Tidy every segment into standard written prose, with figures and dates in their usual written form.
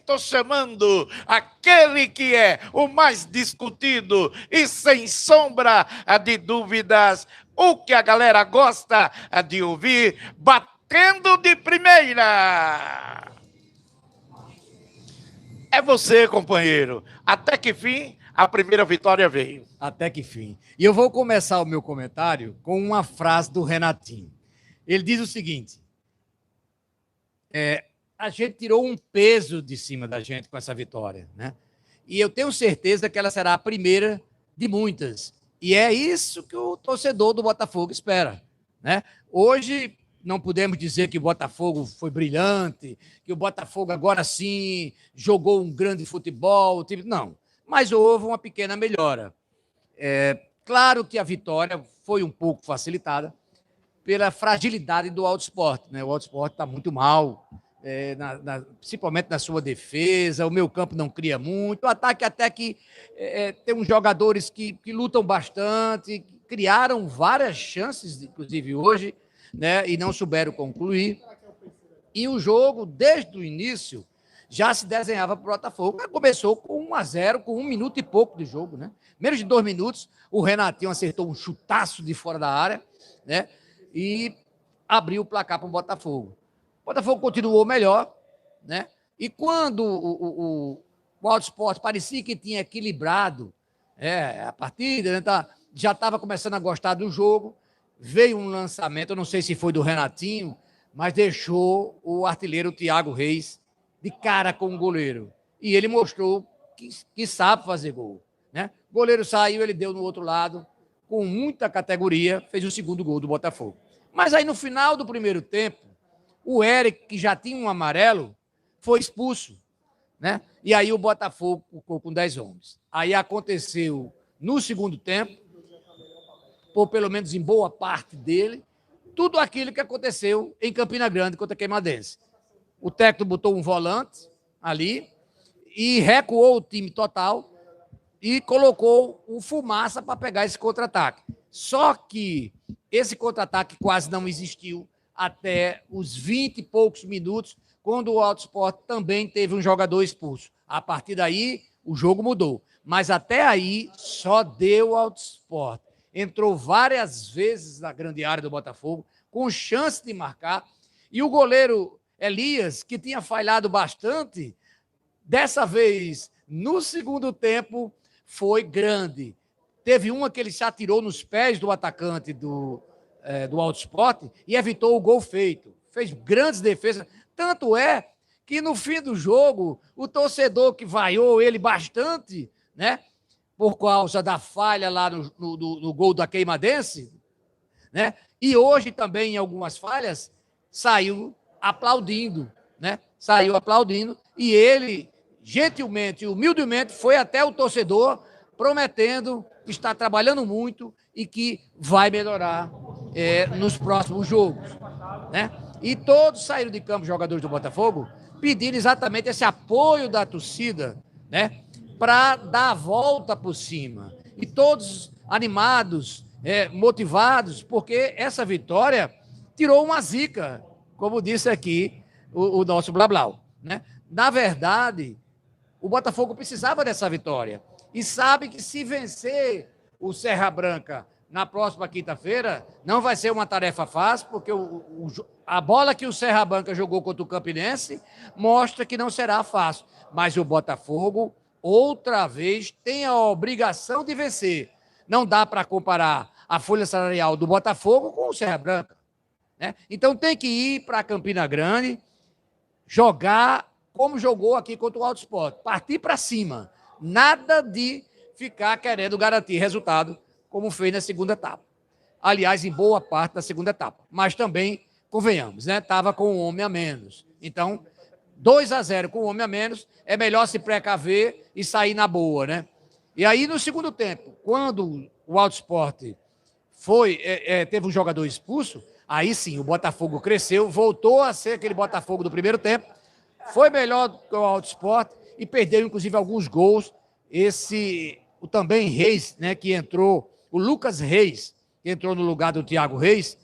estou chamando aquele que é o mais discutido e sem sombra de dúvidas, o que a galera gosta de ouvir, batendo de primeira. É você, companheiro. Até que fim, a primeira vitória veio. Até que fim. E eu vou começar o meu comentário com uma frase do Renatinho. Ele diz o seguinte: a gente tirou um peso de cima da gente com essa vitória, né? E eu tenho certeza que ela será a primeira de muitas. E é isso que o torcedor do Botafogo espera, né? Hoje não podemos dizer que o Botafogo foi brilhante, que o Botafogo agora sim jogou um grande futebol, não. Mas houve uma pequena melhora. Claro que a vitória foi um pouco facilitada pela fragilidade do Alto Sport, né? O Alto Sport está muito mal, principalmente na sua defesa, o meio campo não cria muito, o ataque até que tem uns jogadores que lutam bastante, criaram várias chances, inclusive hoje, né? E não souberam concluir. E o jogo, desde o início, já se desenhava para o Botafogo. Começou com 1-0, com 1 minuto e pouco de jogo, né? Menos de 2 minutos, o Renatinho acertou um chutaço de fora da área, né? E abriu o placar para o Botafogo. O Botafogo continuou melhor, né? E quando o Alto Sport parecia que tinha equilibrado a partida, né? Já estava começando a gostar do jogo, veio um lançamento, eu não sei se foi do Renatinho, mas deixou o artilheiro Thiago Reis de cara com o goleiro. E ele mostrou que sabe fazer gol, né? O goleiro saiu, ele deu no outro lado, com muita categoria, fez o segundo gol do Botafogo. Mas aí, no final do primeiro tempo, o Eric, que já tinha um amarelo, foi expulso, né? E aí o Botafogo ficou com 10 homens. Aí aconteceu, no segundo tempo, ou pelo menos em boa parte dele, tudo aquilo que aconteceu em Campina Grande contra a Queimadense. O técnico botou um volante ali e recuou o time total e colocou o Fumaça para pegar esse contra-ataque. Só que esse contra-ataque quase não existiu até os 20 e poucos minutos, quando o Alto Sport também teve um jogador expulso. A partir daí, o jogo mudou. Mas até aí, só deu Alto Sport. Entrou várias vezes na grande área do Botafogo, com chance de marcar. E o goleiro Elias, que tinha falhado bastante, dessa vez, no segundo tempo, foi grande. Teve uma que ele se atirou nos pés do atacante do Alto Sport e evitou o gol feito. Fez grandes defesas. Tanto é que no fim do jogo, o torcedor que vaiou ele bastante, né? Por causa da falha lá no gol da Queimadense, né? E hoje também, em algumas falhas, saiu aplaudindo, né? Saiu aplaudindo e ele, gentilmente e humildemente, foi até o torcedor prometendo que está trabalhando muito e que vai melhorar nos próximos jogos, né? E todos saíram de campo, jogadores do Botafogo, pedindo exatamente esse apoio da torcida, né? Para dar a volta por cima. E todos animados, motivados, porque essa vitória tirou uma zica, como disse aqui o nosso Blablau, né? Na verdade, o Botafogo precisava dessa vitória. E sabe que se vencer o Serra Branca na próxima quinta-feira, não vai ser uma tarefa fácil, porque a bola que o Serra Branca jogou contra o Campinense mostra que não será fácil. Mas o Botafogo, outra vez, tem a obrigação de vencer. Não dá para comparar a folha salarial do Botafogo com o Serra Branca, né? Então tem que ir para Campina Grande, jogar como jogou aqui contra o Alto Sport, partir para cima. Nada de ficar querendo garantir resultado, como fez na segunda etapa. Aliás, em boa parte da segunda etapa. Mas também, convenhamos, né? Estava com um homem a menos. Então, 2-0 com um homem a menos, é melhor se precaver e sair na boa, né? E aí, no segundo tempo, quando o Alto Sport teve um jogador expulso, aí sim, o Botafogo cresceu, voltou a ser aquele Botafogo do primeiro tempo, foi melhor do que o Alto Sport e perdeu, inclusive, alguns gols. O também Reis, né, que entrou, o Lucas Reis, que entrou no lugar do Thiago Reis,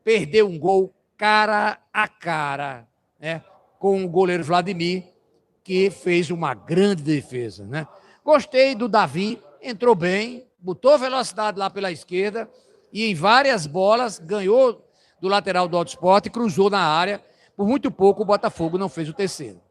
perdeu um gol cara a cara, né, com o goleiro Vladimir, que fez uma grande defesa, né? Gostei do Davi, entrou bem, botou velocidade lá pela esquerda e em várias bolas ganhou do lateral do Auto Sport e cruzou na área. Por muito pouco o Botafogo não fez o terceiro.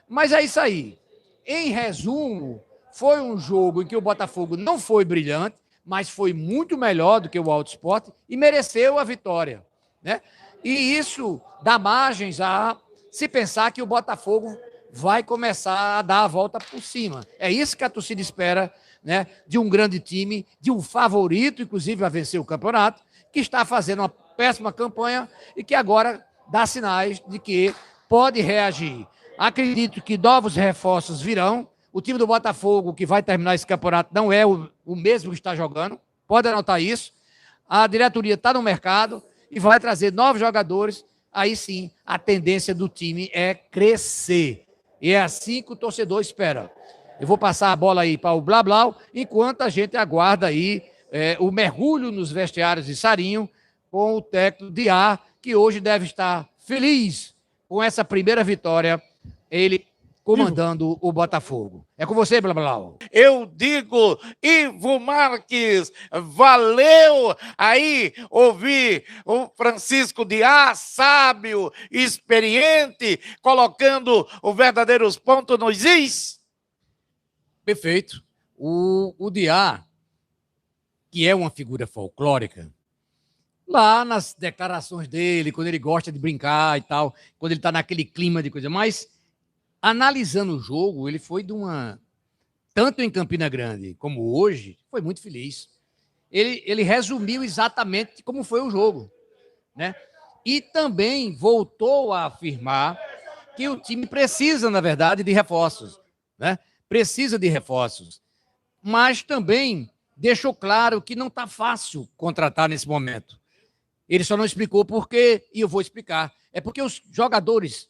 Mas é isso aí. Em resumo, foi um jogo em que o Botafogo não foi brilhante, mas foi muito melhor do que o Auto Sport e mereceu a vitória, né? E isso dá margens a se pensar que o Botafogo vai começar a dar a volta por cima. É isso que a torcida espera, né, de um grande time, de um favorito, inclusive, a vencer o campeonato, que está fazendo uma péssima campanha e que agora dá sinais de que pode reagir. Acredito que novos reforços virão. O time do Botafogo, que vai terminar esse campeonato, não é o mesmo que está jogando. Pode anotar isso. A diretoria está no mercado e vai trazer novos jogadores. Aí sim, a tendência do time é crescer. E é assim que o torcedor espera. Eu vou passar a bola aí para o Blá Blá, enquanto a gente aguarda aí o mergulho nos vestiários de Sarinho com o técnico Diá, que hoje deve estar feliz com essa primeira vitória, ele comandando o Botafogo. É com você, Blá Blá. Eu digo, Ivo Marques, valeu aí ouvir o Francisco Diá, sábio, experiente, colocando os verdadeiros pontos nos is. Perfeito. O Diá, que é uma figura folclórica, lá nas declarações dele, quando ele gosta de brincar e tal, quando ele está naquele clima de coisa, mas analisando o jogo, ele foi de uma... Tanto em Campina Grande como hoje, foi muito feliz. Ele resumiu exatamente como foi o jogo, né? E também voltou a afirmar que o time precisa, na verdade, de reforços, né? Precisa de reforços. Mas também deixou claro que não está fácil contratar nesse momento. Ele só não explicou por quê, e eu vou explicar. É porque os jogadores,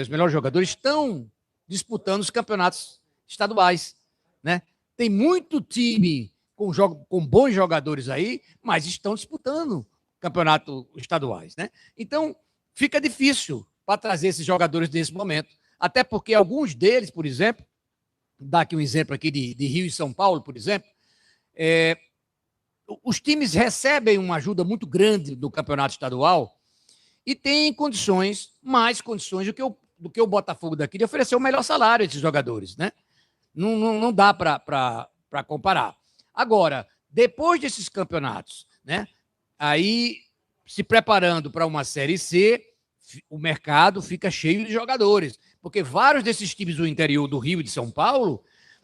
os melhores jogadores, estão disputando os campeonatos estaduais, né? Tem muito time com bons jogadores aí, mas estão disputando campeonatos estaduais, né? Então, fica difícil para trazer esses jogadores nesse momento. Até porque alguns deles, por exemplo, dar aqui um exemplo aqui de Rio e São Paulo, por exemplo, os times recebem uma ajuda muito grande do campeonato estadual e têm condições, mais condições do que o Botafogo daqui de oferecer o melhor salário a esses jogadores, né? Não dá para comparar. Agora, depois desses campeonatos, né? Aí, se preparando para uma Série C, o mercado fica cheio de jogadores, porque vários desses times do interior do Rio e de São Paulo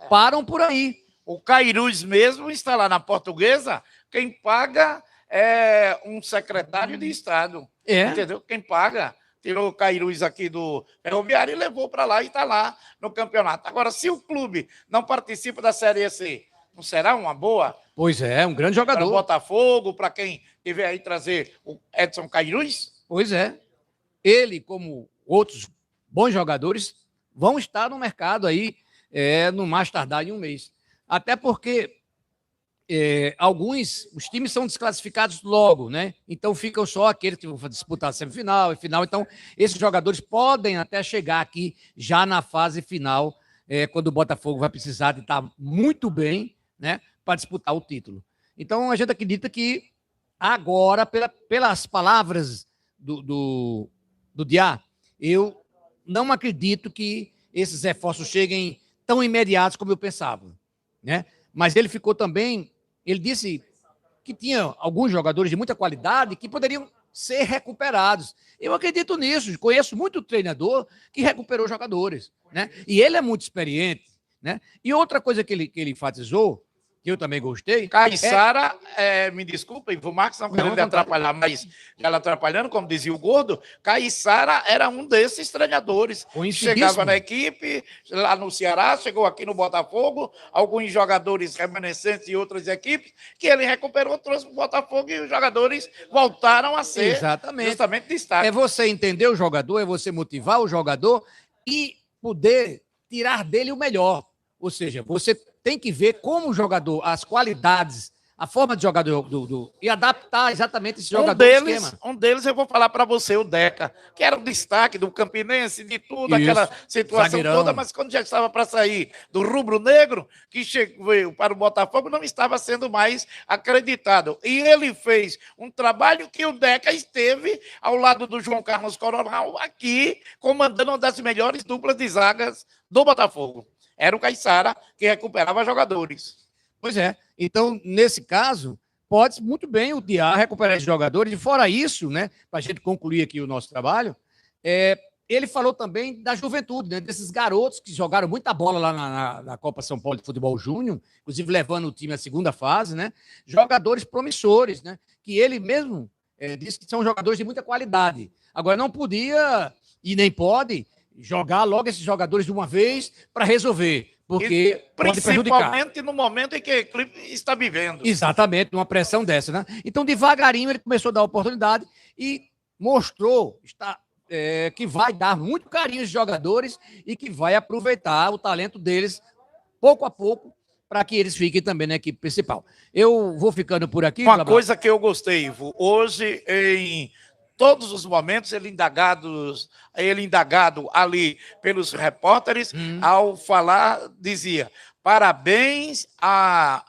param por aí. O Cairus mesmo está lá na Portuguesa, quem paga é um secretário de Estado. Entendeu? Quem paga. Tirou o Cairus aqui do Ferroviário e levou para lá e está lá no campeonato. Agora, se o clube não participa da Série C, não será uma boa? Pois é, um grande jogador. Para o Botafogo, para quem tiver aí trazer o Edson Cairus? Pois é. Ele, como outros bons jogadores, vão estar no mercado aí no mais tardar em um mês. Até porque os times são desclassificados logo, né? Então ficam só aqueles que vão disputar a semifinal e final. Então, esses jogadores podem até chegar aqui já na fase final, quando o Botafogo vai precisar de estar muito bem, né, para disputar o título. Então, a gente acredita que agora, pelas palavras do Diá, eu não acredito que esses reforços cheguem tão imediatos como eu pensava, né? Mas ele ficou também... Ele disse que tinha alguns jogadores de muita qualidade que poderiam ser recuperados. Eu acredito nisso. Conheço muito treinador que recuperou jogadores, né? E ele é muito experiente, né? E outra coisa que ele enfatizou, que eu também gostei... Caiçara, me desculpa, Ivo Marques, não querendo lhe atrapalhar, mas ela atrapalhando, como dizia o Gordo, Caiçara era um desses treinadores. Chegava na equipe, lá no Ceará, chegou aqui no Botafogo, alguns jogadores remanescentes de outras equipes, que ele recuperou, trouxe para o Botafogo e os jogadores voltaram a ser justamente destaque. É você entender o jogador, é você motivar o jogador e poder tirar dele o melhor. Ou seja, você tem que ver como o jogador, as qualidades, a forma de jogar e adaptar exatamente esse jogador ao esquema. Um deles eu vou falar para você, o Deca, que era o destaque do Campinense, de tudo, Isso, aquela situação zagueirão. toda, mas quando já estava para sair do rubro-negro, que chegou para o Botafogo, não estava sendo mais acreditado. E ele fez um trabalho que o Deca esteve ao lado do João Carlos Coronel, aqui, comandando uma das melhores duplas de zagas do Botafogo. Era o Caiçara que recuperava jogadores. Pois é. Então, nesse caso, pode muito bem o Diá recuperar esses jogadores. E fora isso, né, para a gente concluir aqui o nosso trabalho, ele falou também da juventude, né, desses garotos que jogaram muita bola lá na Copa São Paulo de Futebol Júnior, inclusive levando o time à segunda fase, né, jogadores promissores, né, que ele mesmo disse que são jogadores de muita qualidade. Agora, não podia e nem pode jogar logo esses jogadores de uma vez para resolver, porque pode prejudicar. Principalmente no momento em que o clube está vivendo. Exatamente, numa pressão dessa, né? Então, devagarinho, ele começou a dar oportunidade e mostrou que vai dar muito carinho aos jogadores e que vai aproveitar o talento deles pouco a pouco para que eles fiquem também na equipe principal. Eu vou ficando por aqui. Uma coisa que eu gostei, Ivo, hoje em todos os momentos, ele indagado ali pelos repórteres, ao falar, dizia: parabéns à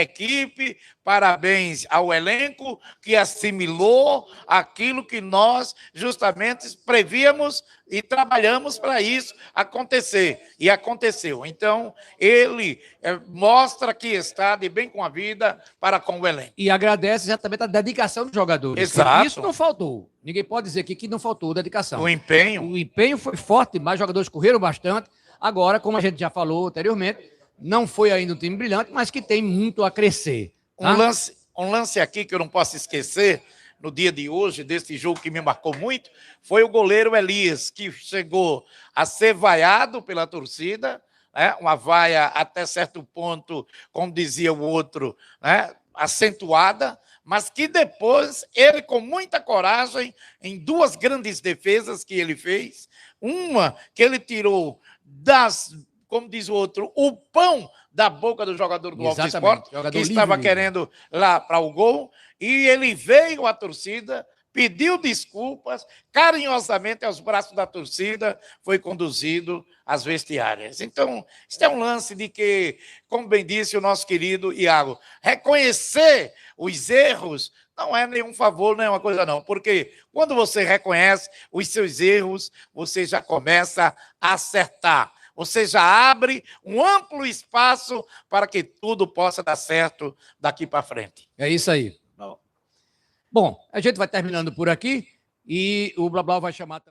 equipe, parabéns ao elenco que assimilou aquilo que nós justamente prevíamos e trabalhamos para isso acontecer. E aconteceu. Então, ele mostra que está de bem com a vida para com o elenco. E agradece exatamente a dedicação dos jogadores. Exato. Isso não faltou. Ninguém pode dizer aqui que não faltou dedicação. O empenho. O empenho foi forte, mais jogadores correram bastante. Agora, como a gente já falou anteriormente, não foi ainda um time brilhante, mas que tem muito a crescer. Tá? Um lance aqui que eu não posso esquecer, no dia de hoje, desse jogo que me marcou muito, foi o goleiro Elias, que chegou a ser vaiado pela torcida, né? Uma vaia até certo ponto, como dizia o outro, né? Acentuada, mas que depois ele, com muita coragem, em duas grandes defesas que ele fez, uma que ele tirou como diz o outro, o pão da boca do jogador do Alto Esporte, que estava querendo lá para o gol, e ele veio à torcida, pediu desculpas, carinhosamente aos braços da torcida, foi conduzido às vestiárias. Então, isso é um lance de que, como bem disse o nosso querido Iago, reconhecer os erros não é nenhum favor, nenhuma coisa não, porque quando você reconhece os seus erros, você já começa a acertar. Você já abre um amplo espaço para que tudo possa dar certo daqui para frente. É isso aí. Bom, a gente vai terminando por aqui e o Blá Blá vai chamar...